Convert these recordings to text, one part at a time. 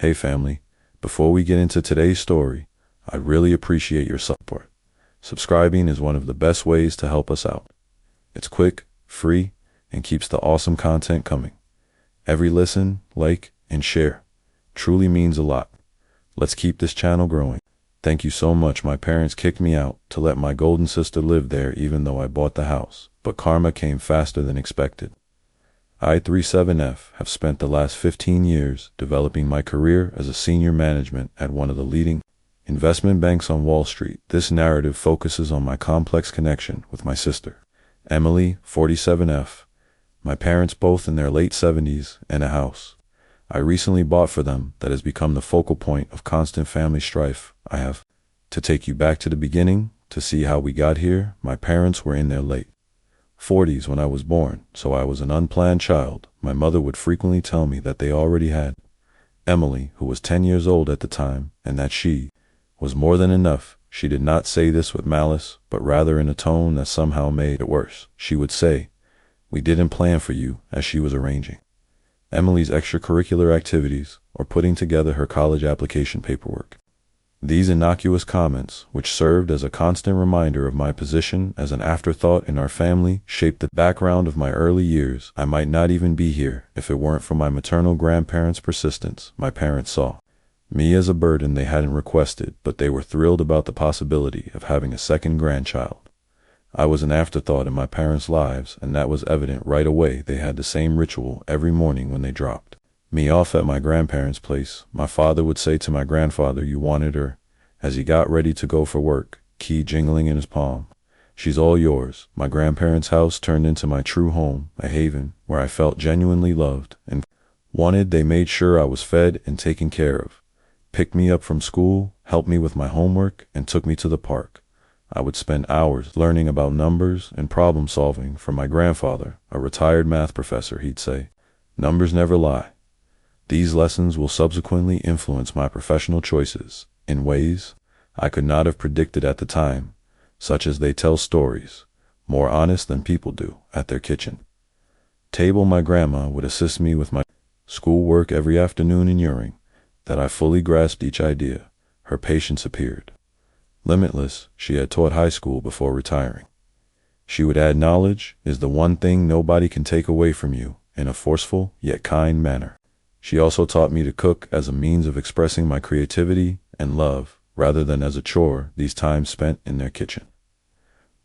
Hey family, before we get into today's story, I really appreciate your support. Subscribing is one of the best ways to help us out. It's quick, free, and keeps the awesome content coming. Every listen, like, and share truly means a lot. Let's keep this channel growing. Thank you so much. My parents kicked me out to let my golden sister live there even though I bought the house, but karma came faster than expected. I 37F have spent the last 15 years developing my career as a senior management at one of the leading investment banks on Wall Street. This narrative focuses on my complex connection with my sister, Emily, 47F, my parents both in their late 70s, and a house I recently bought for them that has become the focal point of constant family strife. I have to take you back to the beginning to see how we got here. My parents were in their late 40s when I was born, so I was an unplanned child. My mother would frequently tell me that they already had Emily, who was 10 years old at the time, and that she was more than enough. She did not say this with malice, but rather in a tone that somehow made it worse. She would say, "We didn't plan for you," as she was arranging Emily's extracurricular activities or putting together her college application paperwork. These innocuous comments, which served as a constant reminder of my position as an afterthought in our family, shaped the background of my early years. I might not even be here if it weren't for my maternal grandparents' persistence. My parents saw me as a burden they hadn't requested, but they were thrilled about the possibility of having a second grandchild. I was an afterthought in my parents' lives, and that was evident right away. They had the same ritual every morning when they dropped me off at my grandparents' place. My father would say to my grandfather, "You wanted her," as he got ready to go for work, key jingling in his palm. "She's all yours." My grandparents' house turned into my true home, a haven where I felt genuinely loved and wanted. They made sure I was fed and taken care of, picked me up from school, helped me with my homework, and took me to the park. I would spend hours learning about numbers and problem solving from my grandfather, a retired math professor. He'd say, "Numbers never lie." These lessons will subsequently influence my professional choices in ways I could not have predicted at the time, such as they tell stories more honest than people do at their kitchen table. My grandma would assist me with my schoolwork every afternoon, ensuring that I fully grasped each idea. Her patience appeared limitless. She had taught high school before retiring. She would add, "Knowledge is the one thing nobody can take away from you," in a forceful yet kind manner. She also taught me to cook as a means of expressing my creativity and love, rather than as a chore. These times spent in their kitchen,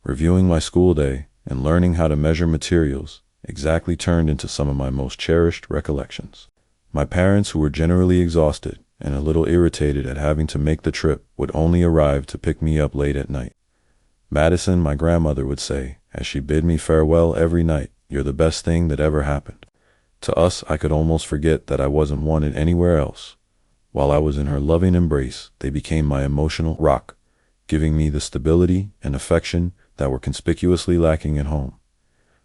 reviewing my school day and learning how to measure materials, exactly turned into some of my most cherished recollections. My parents, who were generally exhausted and a little irritated at having to make the trip, would only arrive to pick me up late at night. "Madison," my grandmother would say, as she bid me farewell every night, "you're the best thing that ever happened to us." I could almost forget that I wasn't wanted anywhere else. While I was in her loving embrace, they became my emotional rock, giving me the stability and affection that were conspicuously lacking at home.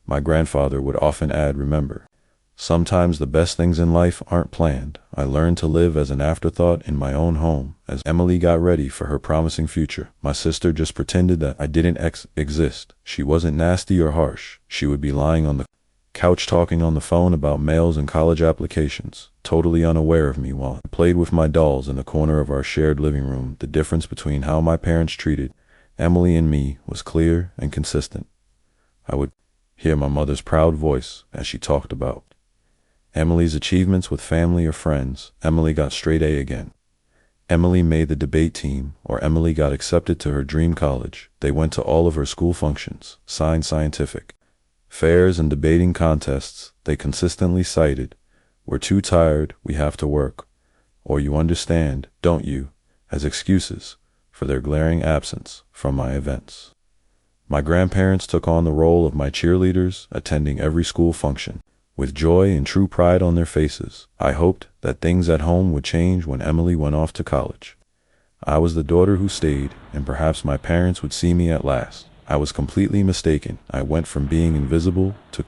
My grandfather would often add, "Remember, sometimes the best things in life aren't planned." I learned to live as an afterthought in my own home. As Emily got ready for her promising future, my sister just pretended that I didn't exist. She wasn't nasty or harsh. She would be lying on the couch talking on the phone about mails and college applications, totally unaware of me while I played with my dolls in the corner of our shared living room. The difference between how my parents treated Emily and me was clear and consistent. I would hear my mother's proud voice as she talked about Emily's achievements with family or friends. Emily got straight A again. Emily made the debate team, or Emily got accepted to her dream college. They went to all of her school functions, signed scientific fairs and debating contests. They consistently cited, "We're too tired, we have to work," or "You understand, don't you?" as excuses for their glaring absence from my events. My grandparents took on the role of my cheerleaders, attending every school function with joy and true pride on their faces. I hoped that things at home would change when Emily went off to college. I was the daughter who stayed, and perhaps my parents would see me at last. I was completely mistaken. I went from being invisible to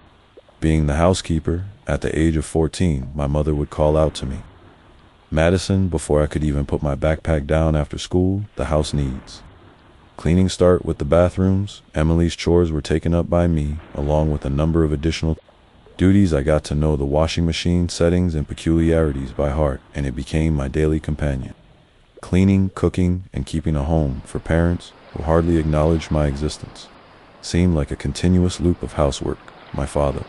being the housekeeper. At the age of 14, my mother would call out to me, "Madison," before I could even put my backpack down after school. The house needs cleaning. Start with the bathrooms. Emily's chores were taken up by me, along with a number of additional duties, I got to know the washing machine settings and peculiarities by heart, and it became my daily companion. Cleaning, cooking, and keeping a home for parents who hardly acknowledged my existence seemed like a continuous loop of housework. My father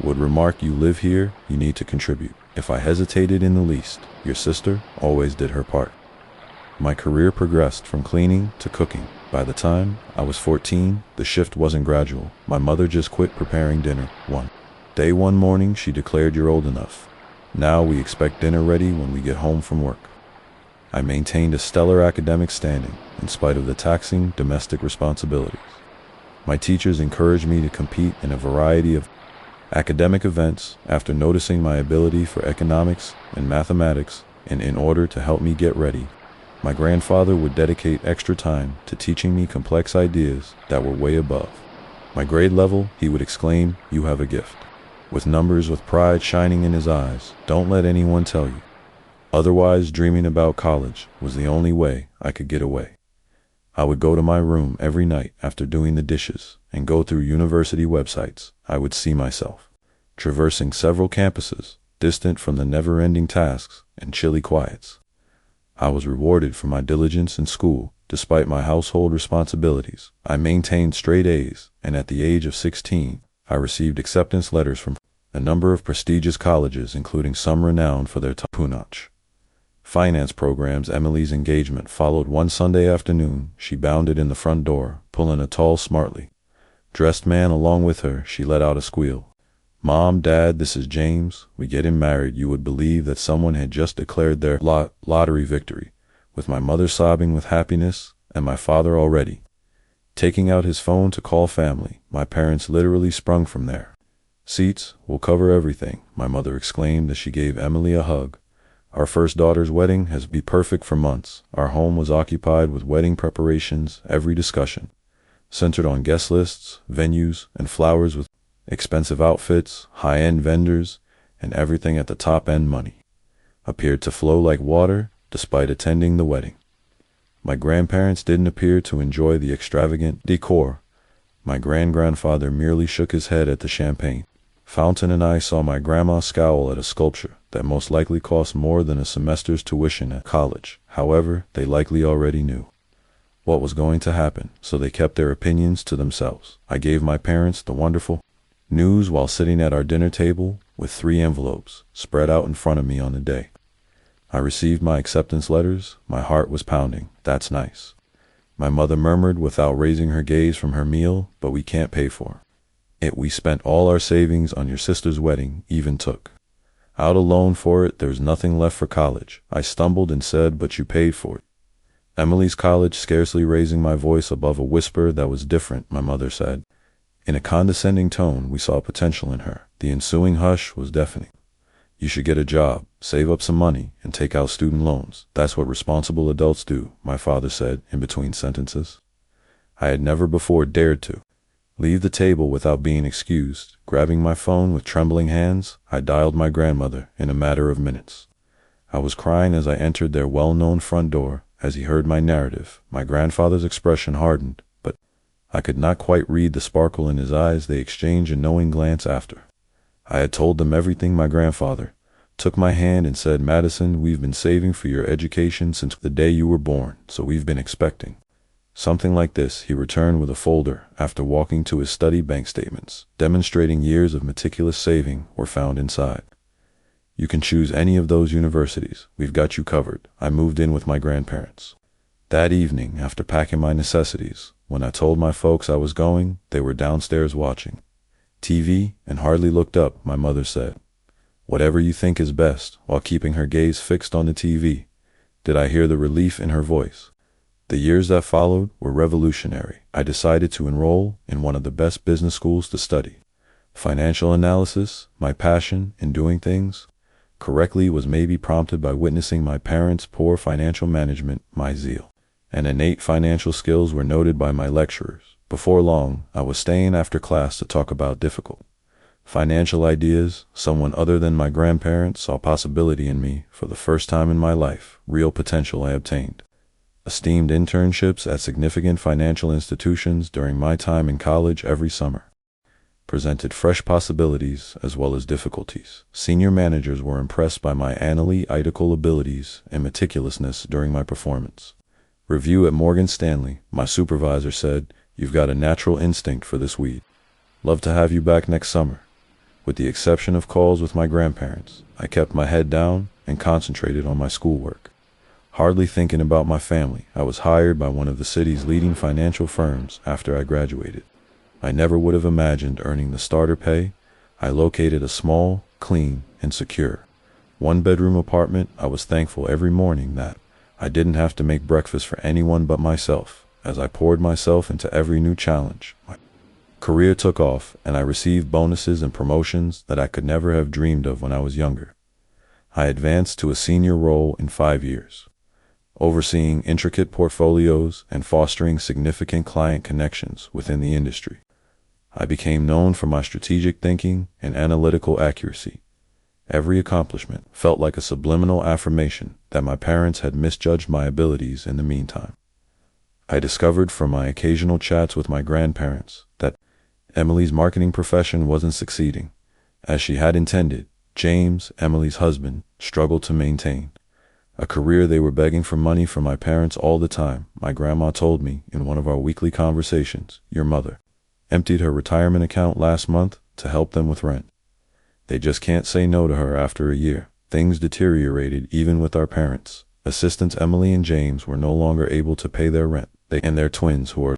would remark, "You live here, you need to contribute." If I hesitated in the least, "Your sister always did her part." My career progressed from cleaning to cooking. By the time I was 14, the shift wasn't gradual. My mother just quit preparing dinner. One morning, she declared, "You're old enough. Now we expect dinner ready when we get home from work." I maintained a stellar academic standing in spite of the taxing domestic responsibilities. My teachers encouraged me to compete in a variety of academic events after noticing my ability for economics and mathematics, and in order to help me get ready, my grandfather would dedicate extra time to teaching me complex ideas that were way above my grade level. He would exclaim, "You have a gift," with numbers with pride shining in his eyes. "Don't let anyone tell you otherwise." Dreaming about college was the only way I could get away. I would go to my room every night after doing the dishes and go through university websites. I would see myself traversing several campuses, distant from the never-ending tasks and chilly quiets. I was rewarded for my diligence in school. Despite my household responsibilities, I maintained straight A's, and at the age of 16, I received acceptance letters from a number of prestigious colleges, including some renowned for their top-notch finance programs. Emily's engagement followed one Sunday afternoon. She bounded in the front door, pulling a tall, smartly dressed man along with her. She let out a squeal. "Mom, Dad, this is James. We getting married." You would believe that someone had just declared their lottery victory, with my mother sobbing with happiness and my father already taking out his phone to call family. My parents literally sprung from their seats. "We'll cover everything," my mother exclaimed as she gave Emily a hug. "Our first daughter's wedding has been perfect for months." Our home was occupied with wedding preparations. Every discussion centered on guest lists, venues, and flowers, with expensive outfits, high-end vendors, and everything at the top end. Money appeared to flow like water despite attending the wedding. My grandparents didn't appear to enjoy the extravagant decor. My grandfather merely shook his head at the champagne fountain, and I saw my grandma scowl at a sculpture that most likely cost more than a semester's tuition at college. However, they likely already knew what was going to happen, so they kept their opinions to themselves. I gave my parents the wonderful news while sitting at our dinner table with 3 envelopes spread out in front of me on the day I received my acceptance letters. My heart was pounding. "That's nice," my mother murmured without raising her gaze from her meal, "but we can't pay for it. We spent all our savings on your sister's wedding, even took out a loan for it. There's nothing left for college." I stumbled and said, "But you paid for it." "Emily's college," scarcely raising my voice above a whisper that was different, my mother said in a condescending tone. We saw potential in her. The ensuing hush was deafening. "You should get a job, save up some money, and take out student loans. That's what responsible adults do," my father said in between sentences. I had never before dared to leave the table without being excused. Grabbing my phone with trembling hands, I dialed my grandmother in a matter of minutes. I was crying as I entered their well-known front door. As he heard my narrative, my grandfather's expression hardened, but I could not quite read the sparkle in his eyes. They exchanged a knowing glance after I had told them everything. My grandfather took my hand and said, "Madison, we've been saving for your education since the day you were born, so we've been expecting something like this." He returned with a folder after walking to his study. Bank statements demonstrating years of meticulous saving were found inside. "You can choose any of those universities. We've got you covered." I moved in with my grandparents that evening after packing my necessities. When I told my folks I was going, they were downstairs watching TV and hardly looked up. My mother said, "Whatever you think is best," while keeping her gaze fixed on the TV. Did I hear the relief in her voice? The years that followed were revolutionary. I decided to enroll in one of the best business schools to study financial analysis. My passion in doing things correctly was maybe prompted by witnessing my parents' poor financial management. My zeal and innate financial skills were noted by my lecturers. Before long, I was staying after class to talk about difficult financial ideas. Someone other than my grandparents saw possibility in me. For the first time in my life, real potential. I obtained esteemed internships at significant financial institutions during my time in college every summer. presented fresh possibilities as well as difficulties. Senior managers were impressed by my analytical abilities and meticulousness during my performance. Review at Morgan Stanley, my supervisor said, "You've got a natural instinct for this weed. Love to have you back next summer." With the exception of calls with my grandparents, I kept my head down and concentrated on my schoolwork. Hardly thinking about my family, I was hired by one of the city's leading financial firms after I graduated. I never would have imagined earning the starter pay. I located a small, clean, and secure one-bedroom apartment. I was thankful every morning that I didn't have to make breakfast for anyone but myself. As I poured myself into every new challenge, my career took off, and I received bonuses and promotions that I could never have dreamed of when I was younger. I advanced to a senior role in 5 years, overseeing intricate portfolios and fostering significant client connections within the industry. I became known for my strategic thinking and analytical accuracy. Every accomplishment felt like a subliminal affirmation that my parents had misjudged my abilities in the meantime. I discovered from my occasional chats with my grandparents that Emily's marketing profession wasn't succeeding as she had intended. James, Emily's husband, struggled to maintain a career. They were begging for money from my parents all the time. My grandma told me in one of our weekly conversations, "Your mother emptied her retirement account last month to help them with rent. They just can't say no to her." After a year, things deteriorated even with our parents. Assistants Emily and James were no longer able to pay their rent. They and their twins, who were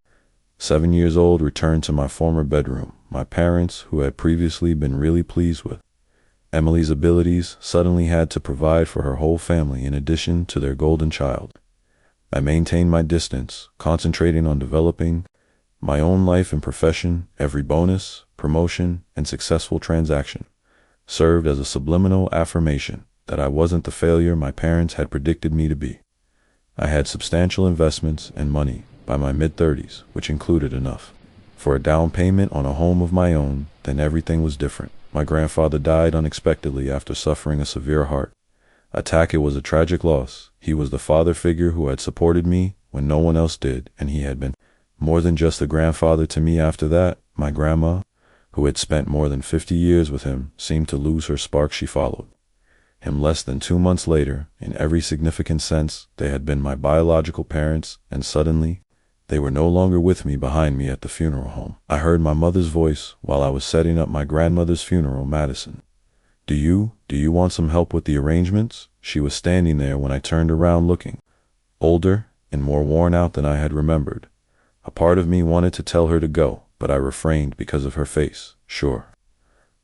7 years old, returned to my former bedroom. My parents, who had previously been really pleased with Emily's abilities, suddenly had to provide for her whole family in addition to their golden child. I maintained my distance, concentrating on developing my own life and profession. Every bonus, promotion, and successful transaction served as a subliminal affirmation that I wasn't the failure my parents had predicted me to be. I had substantial investments and money by my mid-30s, which included enough for a down payment on a home of my own. Then everything was different. My grandfather died unexpectedly after suffering a severe heart attack. It was a tragic loss. He was the father figure who had supported me when no one else did, and he had been more than just a grandfather to me after that. My grandma, who had spent more than 50 years with him, seemed to lose her spark. She followed him less than 2 months later. In every significant sense, they had been my biological parents, and suddenly they were no longer with me. Behind me at the funeral home, I heard my mother's voice while I was setting up my grandmother's funeral. "Madison, do you want some help with the arrangements?" She was standing there when I turned around, looking older and more worn out than I had remembered. A part of me wanted to tell her to go, but I refrained because of her face. "Sure,"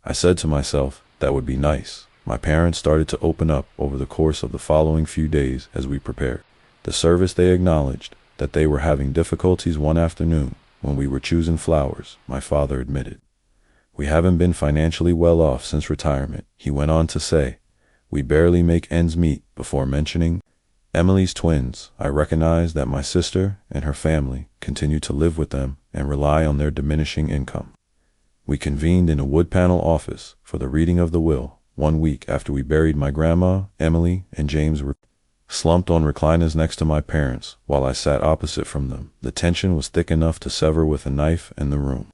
I said to myself, "that would be nice." My parents started to open up over the course of the following few days as we prepared the service. They acknowledged that they were having difficulties. One afternoon, when we were choosing flowers, my father admitted, "We haven't been financially well off since retirement." He went on to say, "We barely make ends meet." Before mentioning Emily's twins, I recognized that my sister and her family continued to live with them and rely on their diminishing income. We convened in a wood panel office for the reading of the will. 1 week after we buried my grandma, Emily and James were slumped on recliners next to my parents while I sat opposite from them. The tension was thick enough to sever with a knife, and the room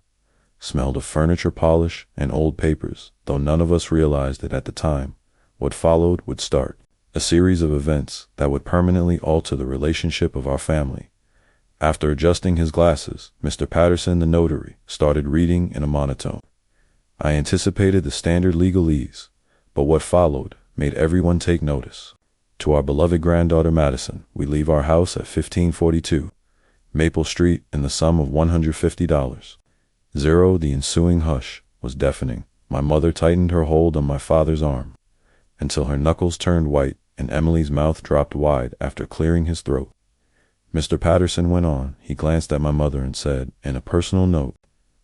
smelled of furniture polish and old papers, though none of us realized it at the time. What followed would start a series of events that would permanently alter the relationship of our family. After adjusting his glasses, Mr. Patterson, the notary, started reading in a monotone. I anticipated the standard legalese, but what followed made everyone take notice. "To our beloved granddaughter Madison, we leave our house at 1542 Maple Street in the sum of $150. The ensuing hush was deafening. My mother tightened her hold on my father's arm until her knuckles turned white and Emily's mouth dropped wide after clearing his throat. Mr. Patterson went on. He glanced at my mother and said, in a personal note,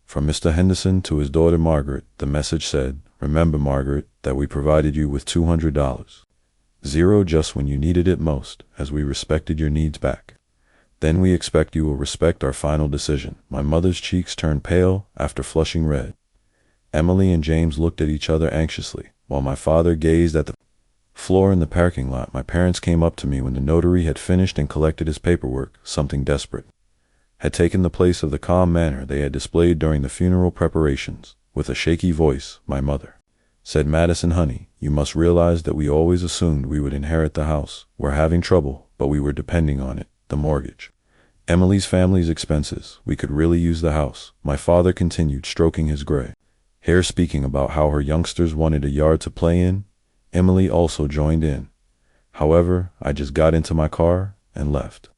"From Mr. Henderson to his daughter Margaret." The message said, "Remember, Margaret, that we provided you with $200. Just when you needed it most, as we respected your needs back. Then we expect you will respect our final decision." My mother's cheeks turned pale after flushing red. Emily and James looked at each other anxiously, while my father gazed at the floor in the parking lot. My parents came up to me when the notary had finished and collected his paperwork. Something desperate had taken the place of the calm manner they had displayed during the funeral preparations. With a shaky voice, my mother said, "Madison, honey, you must realize that we always assumed we would inherit the house. We're having trouble, but we were depending on it, the mortgage. Emily's family's expenses. We could really use the house." My father continued, stroking his gray hair, speaking about how her youngsters wanted a yard to play in. Emily also joined in. However, I just got into my car and left.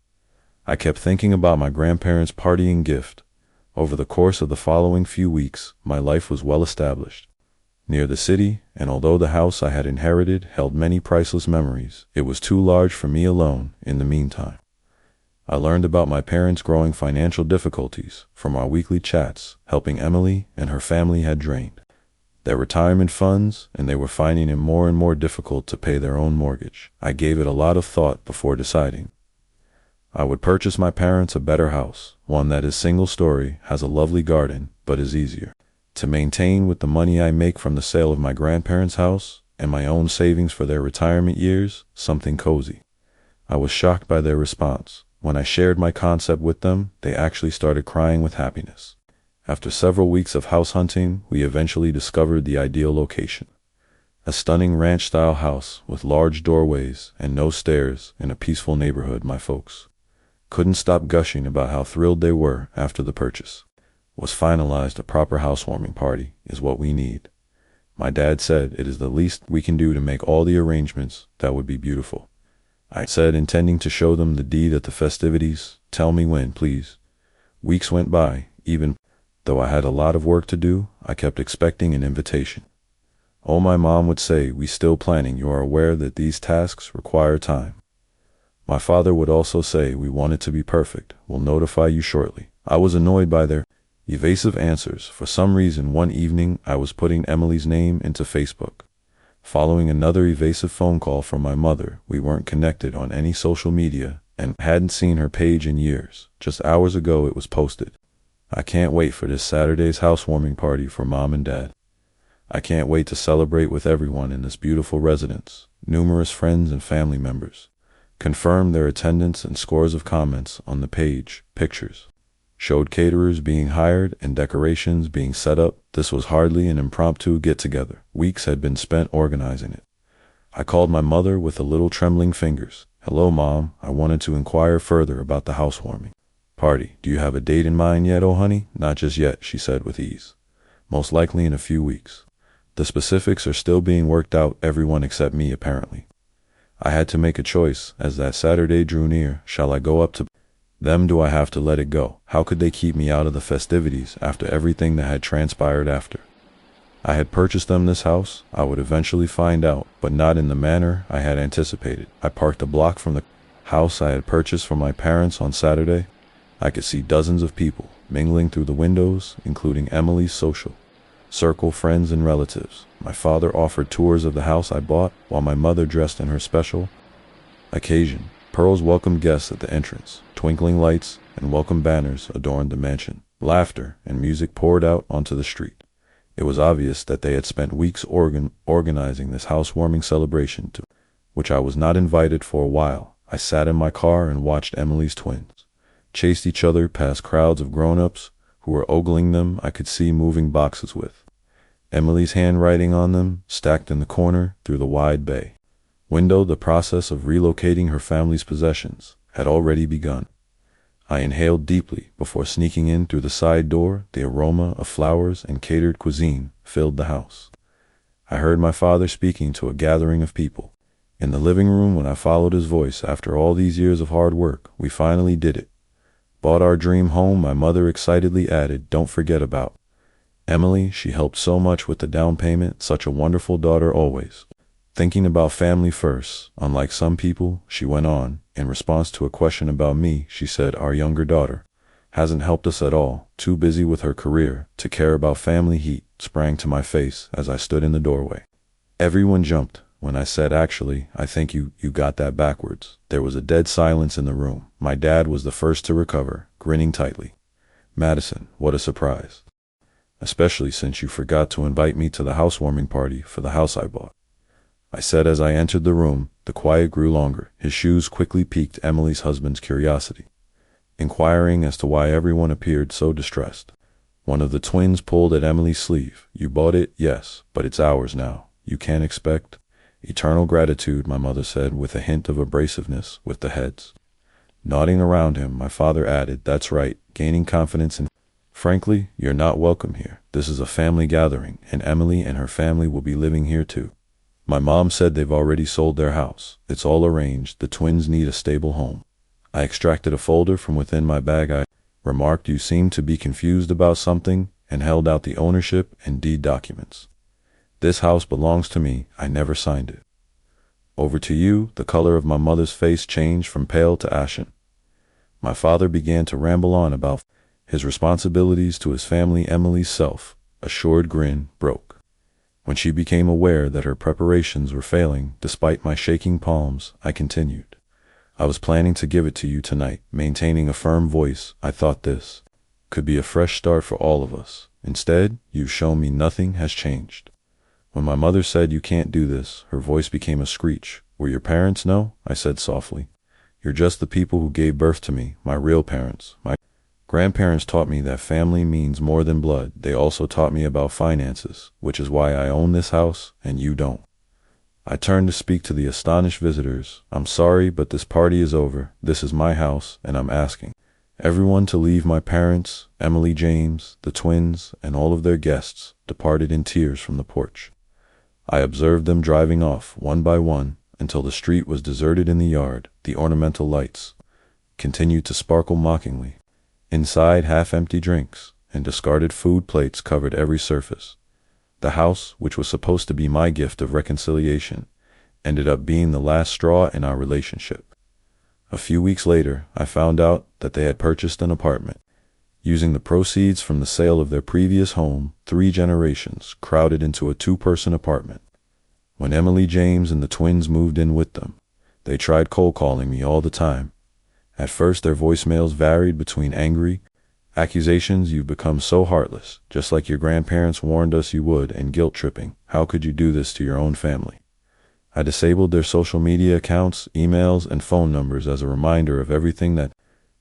I kept thinking about my grandparents' partying gift. Over the course of the following few weeks, my life was well established near the city, and although the house I had inherited held many priceless memories, it was too large for me alone. In the meantime, I learned about my parents' growing financial difficulties from our weekly chats. Helping Emily and her family had drained their retirement funds, and they were finding it more and more difficult to pay their own mortgage. I gave it a lot of thought before deciding I would purchase my parents a better house, one that is single-story, has a lovely garden, but is easier to maintain with the money I make from the sale of my grandparents' house and my own savings for their retirement years, something cozy. I was shocked by their response. When I shared my concept with them, they actually started crying with happiness. After several weeks of house hunting, we eventually discovered the ideal location. A stunning ranch-style house with large doorways and no stairs in a peaceful neighborhood. My folks couldn't stop gushing about how thrilled they were after the purchase was finalized. A proper housewarming party is what we need. My dad said it is the least we can do to make all the arrangements. That would be beautiful, I said, intending to show them the deed at the festivities. Tell me when, please. Weeks went by. Even though I had a lot of work to do, I kept expecting an invitation. Oh, my mom would say, "We still planning. You are aware that these tasks require time." My father would also say, "We want it to be perfect. We'll notify you shortly." I was annoyed by their evasive answers. For some reason, one evening, I was putting Emily's name into Facebook. Following another evasive phone call from my mother, we weren't connected on any social media and hadn't seen her page in years. Just hours ago, it was posted. "I can't wait for this Saturday's housewarming party for Mom and Dad. I can't wait to celebrate with everyone in this beautiful residence." Numerous friends and family members confirmed their attendance, and scores of comments on the page. Pictures showed caterers being hired and decorations being set up. This was hardly an impromptu get-together. Weeks had been spent organizing it. I called my mother with a little trembling fingers. "Hello, Mom. I wanted to inquire further about the housewarming party. Do you have a date in mind yet?" "Oh, honey, not just yet," she said with ease. "Most likely in a few weeks. The specifics are still being worked out, everyone except me, apparently." I had to make a choice as that Saturday drew near. Shall I go up to them? Do I have to let it go? How could they keep me out of the festivities after everything that had transpired after I had purchased them this house? I would eventually find out, but not in the manner I had anticipated. I parked a block from the house I had purchased for my parents on Saturday. I could see dozens of people mingling through the windows, including Emily's social circle, friends, and relatives. My father offered tours of the house I bought, while my mother, dressed in her special occasion, pearls, welcomed guests at the entrance. Twinkling lights and welcome banners adorned the mansion. Laughter and music poured out onto the street. It was obvious that they had spent weeks organizing this housewarming celebration, to which I was not invited for a while. I sat in my car and watched Emily's twins chase each other past crowds of grown-ups who were ogling them. I could see moving boxes with Emily's handwriting on them stacked in the corner through the wide bay window. The process of relocating her family's possessions had already begun. I inhaled deeply before sneaking in through the side door. The aroma of flowers and catered cuisine filled the house. I heard my father speaking to a gathering of people in the living room. When I followed his voice, "After all these years of hard work, we finally did it. Bought our dream home," my mother excitedly added. "Don't forget about Emily. She helped so much with the down payment. Such a wonderful daughter, always thinking about family first. Unlike some people," she went on, in response to a question about me, she said, "our younger daughter hasn't helped us at all. Too busy with her career to care about family." Heat sprang to my face as I stood in the doorway. Everyone jumped when I said, "Actually, I think you got that backwards." There was a dead silence in the room. My dad was the first to recover, grinning tightly. "Madison, what a surprise. Especially since you forgot to invite me to the housewarming party for the house I bought," I said as I entered the room. The quiet grew longer. His shoes quickly piqued Emily's husband's curiosity, inquiring as to why everyone appeared so distressed. One of the twins pulled at Emily's sleeve. "You bought it, yes, but it's ours now. You can't expect—" "Eternal gratitude," my mother said, with a hint of abrasiveness with the heads. Nodding around him, my father added, "That's right," gaining confidence in— "Frankly, you're not welcome here. This is a family gathering, and Emily and her family will be living here too. My mom said they've already sold their house. It's all arranged. The twins need a stable home." I extracted a folder from within my bag. I remarked, "You seem to be confused about something," and held out the ownership and deed documents. "This house belongs to me. I never signed it." "Over to you." The color of my mother's face changed from pale to ashen. My father began to ramble on about his responsibilities to his family. Emily's self-assured grin broke when she became aware that her preparations were failing. Despite my shaking palms, I continued, "I was planning to give it to you tonight," maintaining a firm voice. "I thought this could be a fresh start for all of us. Instead, you've shown me nothing has changed." When my mother said, "You can't do this," her voice became a screech. "Were your parents?" "No," I said softly. "You're just the people who gave birth to me, my real parents. My grandparents taught me that family means more than blood. They also taught me about finances, which is why I own this house and you don't." I turned to speak to the astonished visitors. "I'm sorry, but this party is over. This is my house, and I'm asking everyone to leave." My parents, Emily, James, the twins, and all of their guests departed in tears from the porch. I observed them driving off, one by one, until the street was deserted. In the yard, the ornamental lights continued to sparkle mockingly. Inside, half-empty drinks and discarded food plates covered every surface. The house, which was supposed to be my gift of reconciliation, ended up being the last straw in our relationship. A few weeks later, I found out that they had purchased an apartment, using the proceeds from the sale of their previous home. 3 generations crowded into a 2-person apartment. When Emily, James, and the twins moved in with them, they tried cold calling me all the time. At first, their voicemails varied between angry accusations, "You've become so heartless, just like your grandparents warned us you would," and guilt-tripping, "How could you do this to your own family?" I disabled their social media accounts, emails, and phone numbers as a reminder of everything that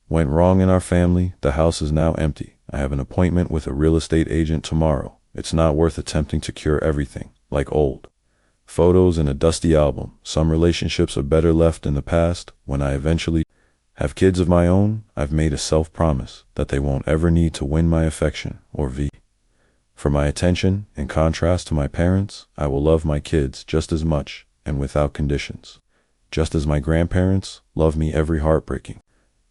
went wrong in our family. The house is now empty. I have an appointment with a real estate agent tomorrow. It's not worth attempting to cure everything, like old photos in a dusty album. Some relationships are better left in the past. When I eventually have kids of my own, I've made a self-promise that they won't ever need to win my affection or for my attention. In contrast to my parents, I will love my kids just as much and without conditions, just as my grandparents love me. Every heartbreaking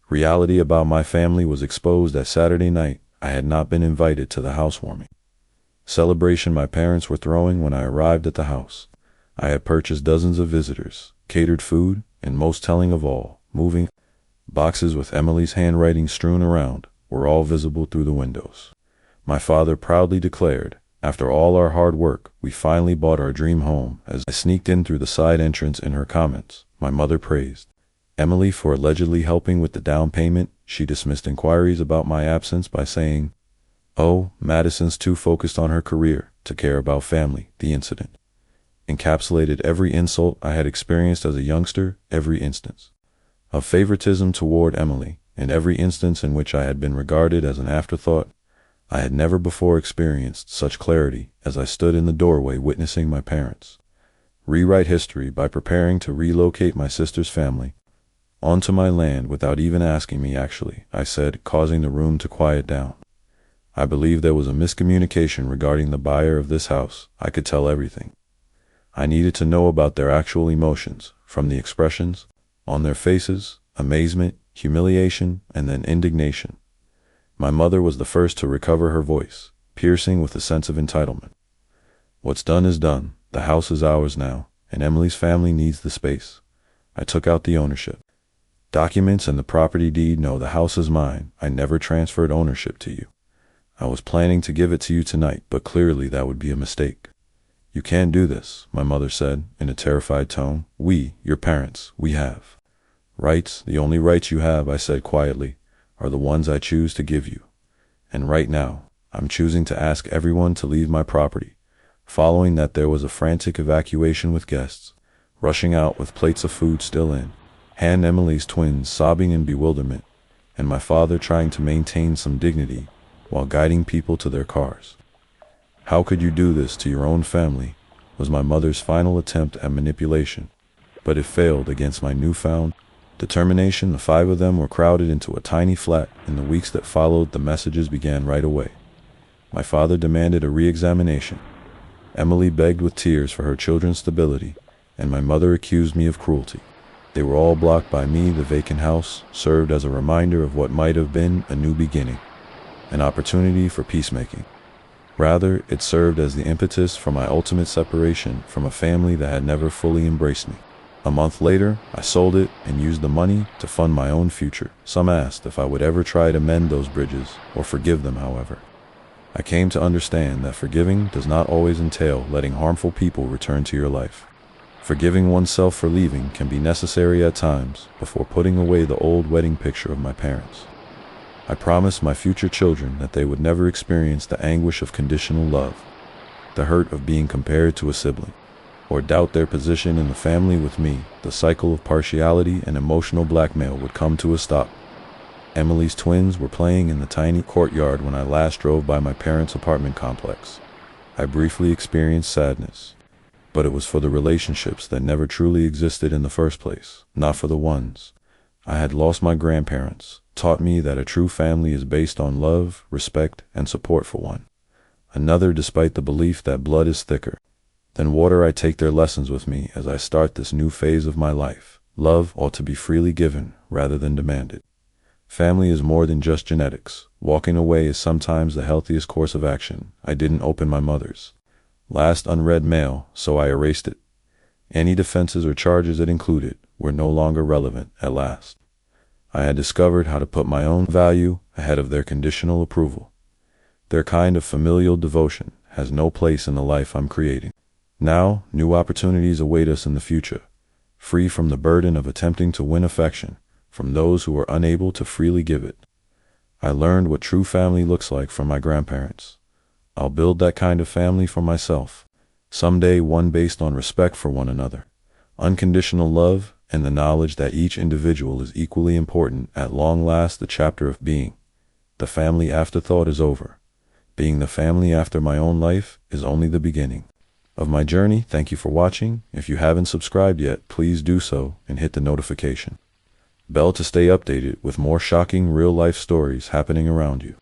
reality about my family was exposed that Saturday night. I had not been invited to the housewarming celebration my parents were throwing. When I arrived at the house, I had purchased dozens of visitors, catered food, and most telling of all, moving boxes with Emily's handwriting strewn around were all visible through the windows. My father proudly declared, "After all our hard work, we finally bought our dream home." As I sneaked in through the side entrance, in her comments, my mother praised Emily for allegedly helping with the down payment. She dismissed inquiries about my absence by saying, "Oh, Madison's too focused on her career to care about family." The incident encapsulated every insult I had experienced as a youngster, every instance of favoritism toward Emily, and every instance in which I had been regarded as an afterthought. I had never before experienced such clarity as I stood in the doorway witnessing my parents rewrite history by preparing to relocate my sister's family onto my land without even asking me. "Actually," I said, causing the room to quiet down, "I believe there was a miscommunication regarding the buyer of this house. I could tell everything. I needed to know about their actual emotions, from the expressions on their faces: amazement, humiliation, and then indignation." My mother was the first to recover her voice, piercing with a sense of entitlement. "What's done is done. The house is ours now, and Emily's family needs the space." I took out the ownership documents and the property deed. "No, the house is mine. I never transferred ownership to you. I was planning to give it to you tonight, but clearly that would be a mistake." "You can't do this," my mother said in a terrified tone. "We, your parents, we have rights. The only rights you have," I said quietly, "are the ones I choose to give you. And right now, I'm choosing to ask everyone to leave my property." Following that, there was a frantic evacuation with guests rushing out with plates of food still in hand, Emily's twins sobbing in bewilderment, and my father trying to maintain some dignity while guiding people to their cars. "How could you do this to your own family?" was my mother's final attempt at manipulation, but it failed against my newfound determination. The five of them were crowded into a tiny flat. In the weeks that followed, the messages began right away. My father demanded a re-examination. Emily begged with tears for her children's stability, and my mother accused me of cruelty. They were all blocked by me. The vacant house served as a reminder of what might have been a new beginning, an opportunity for peacemaking. Rather, it served as the impetus for my ultimate separation from a family that had never fully embraced me. A month later, I sold it and used the money to fund my own future. Some asked if I would ever try to mend those bridges or forgive them, however. I came to understand that forgiving does not always entail letting harmful people return to your life. Forgiving oneself for leaving can be necessary at times before putting away the old wedding picture of my parents. I promised my future children that they would never experience the anguish of conditional love, the hurt of being compared to a sibling, or doubt their position in the family with me. The cycle of partiality and emotional blackmail would come to a stop. Emily's twins were playing in the tiny courtyard when I last drove by my parents' apartment complex. I briefly experienced sadness, but it was for the relationships that never truly existed in the first place, not for the ones I had lost. My grandparents taught me that a true family is based on love, respect, and support for one another, despite the belief that blood is thicker than water. I take their lessons with me as I start this new phase of my life. Love ought to be freely given rather than demanded. Family is more than just genetics. Walking away is sometimes the healthiest course of action. I didn't open my mother's last unread mail, so I erased it. Any defenses or charges it included were no longer relevant. At last, I had discovered how to put my own value ahead of their conditional approval. Their kind of familial devotion has no place in the life I'm creating. Now, new opportunities await us in the future, free from the burden of attempting to win affection from those who are unable to freely give it. I learned what true family looks like from my grandparents. I'll build that kind of family for myself someday, one based on respect for one another, unconditional love, and the knowledge that each individual is equally important. At long last, the chapter of being the family afterthought is over. Being the family after my own life is only the beginning of my journey. Thank you for watching. If you haven't subscribed yet, please do so and hit the notification bell to stay updated with more shocking real-life stories happening around you.